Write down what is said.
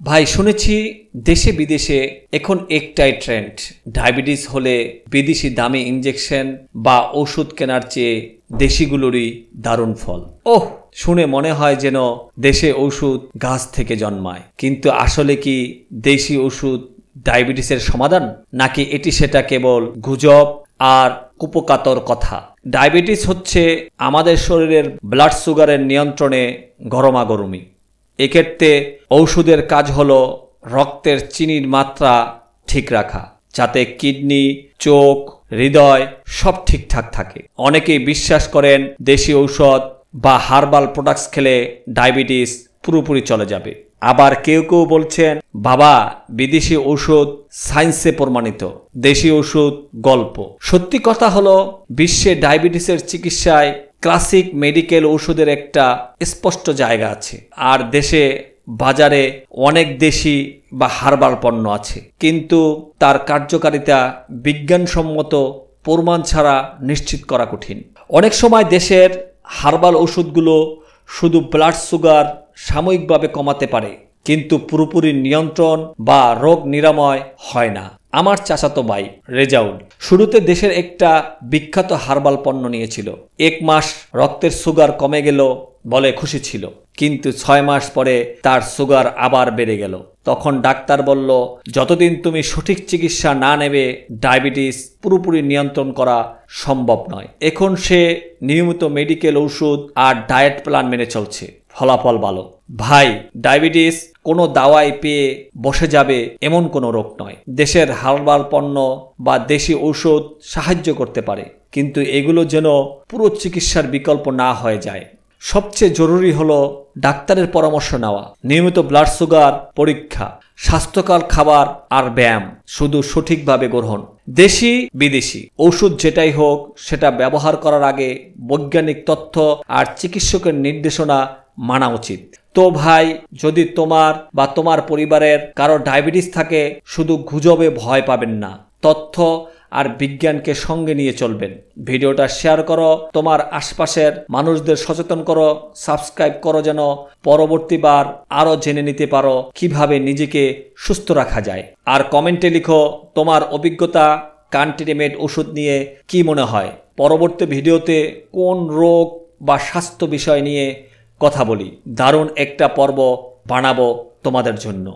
ভাই শুনেছি দেশে বিদেশে এখন একটাই ট্রেন্ড, ডায়াবেটিস হলে বিদেশি দামি ইনজেকশন বা ওষুধ কেনার চেয়ে দেশিগুলোরই দারুণ ফল। ওহ, শুনে মনে হয় যেন দেশে ওষুধ গাছ থেকে জন্মায়। কিন্তু আসলে কি দেশি ওষুধ ডায়াবেটিসের সমাধান, নাকি এটি সেটা কেবল গুজব আর কুপোকাতর কথা? ডায়াবেটিস হচ্ছে আমাদের শরীরের ব্লাড সুগারের নিয়ন্ত্রণে গরমাগরমি। এক্ষেত্রে ঔষধের কাজ হলো রক্তের চিনির মাত্রা ঠিক রাখা, যাতে কিডনি, চোখ, হৃদয় সব ঠিকঠাক থাকে। অনেকেই বিশ্বাস করেন দেশি ঔষধ বা হার্বাল প্রোডাক্টস খেলে ডায়াবেটিস পুরোপুরি চলে যাবে। আবার কেউ কেউ বলছেন, বাবা বিদেশি ঔষধ সায়েন্সে প্রমাণিত, দেশি ওষুধ গল্প। সত্যি কথা হলো বিশ্বে ডায়াবেটিসের চিকিৎসায় ক্লাসিক মেডিকেল ওষুধের একটা স্পষ্ট জায়গা আছে, আর দেশে বাজারে অনেক দেশি বা হার্বাল পণ্য আছে, কিন্তু তার কার্যকারিতা বিজ্ঞানসম্মত প্রমাণ ছাড়া নিশ্চিত করা কঠিন। অনেক সময় দেশের হার্বাল ওষুধগুলো শুধু ব্লাড সুগার সাময়িকভাবে কমাতে পারে, কিন্তু পুরোপুরি নিয়ন্ত্রণ বা রোগ নিরাময় হয় না। আমার চাচাতো ভাই রেজাউল শুরুতে দেশের একটা বিখ্যাত হার্বাল পণ্য নিয়েছিল। 1 মাস রক্তের সুগার কমে গেল বলে খুশি ছিল, কিন্তু 6 মাস পরে তার সুগার আবার বেড়ে গেল। তখন ডাক্তার বলল, যতদিন তুমি সঠিক চিকিৎসা না নেবে ডায়াবেটিস পুরোপুরি নিয়ন্ত্রণ করা সম্ভব নয়। এখন সে নিয়মিত মেডিকেল ওষুধ আর ডায়েট প্ল্যান মেনে চলছে, ফলাফল ভালো। ভাই, ডায়াবেটিস কোনো দাওয়াই পেয়ে বসে যাবে এমন কোনো রোগ নয়। দেশের হার্বাল পণ্য বা দেশি ঔষধ সাহায্য করতে পারে, কিন্তু এগুলো যেন পুরো চিকিৎসার বিকল্প না হয়ে যায়। সবচেয়ে জরুরি হলো ডাক্তারের পরামর্শ নেওয়া, নিয়মিত ব্লাড সুগার পরীক্ষা, স্বাস্থ্যকর খাবার আর ব্যায়াম শুধু সঠিকভাবে গ্রহণ। দেশি বিদেশি ওষুধ যেটাই হোক, সেটা ব্যবহার করার আগে বৈজ্ঞানিক তথ্য আর চিকিৎসকের নির্দেশনা মানা উচিত। তো ভাই, যদি তোমার বা তোমার পরিবারের কারো ডায়াবেটিস থাকে, শুধু গুজবে ভয় পাবেন না, তথ্য আর বিজ্ঞানকে সঙ্গে নিয়ে চলবেন। ভিডিওটা শেয়ার করো, তোমার আশপাশের মানুষদের সচেতন করো, সাবস্ক্রাইব করো, যেন পরবর্তীবার আরও জেনে নিতে পারো কিভাবে নিজেকে সুস্থ রাখা যায়। আর কমেন্টে লিখো তোমার অভিজ্ঞতা, কান্ট্রিমেড ওষুধ নিয়ে কি মনে হয়। পরবর্তী ভিডিওতে কোন রোগ বা স্বাস্থ্য বিষয় নিয়ে কথা বলি, দারুণ একটা পর্ব বানাবো তোমাদের জন্য।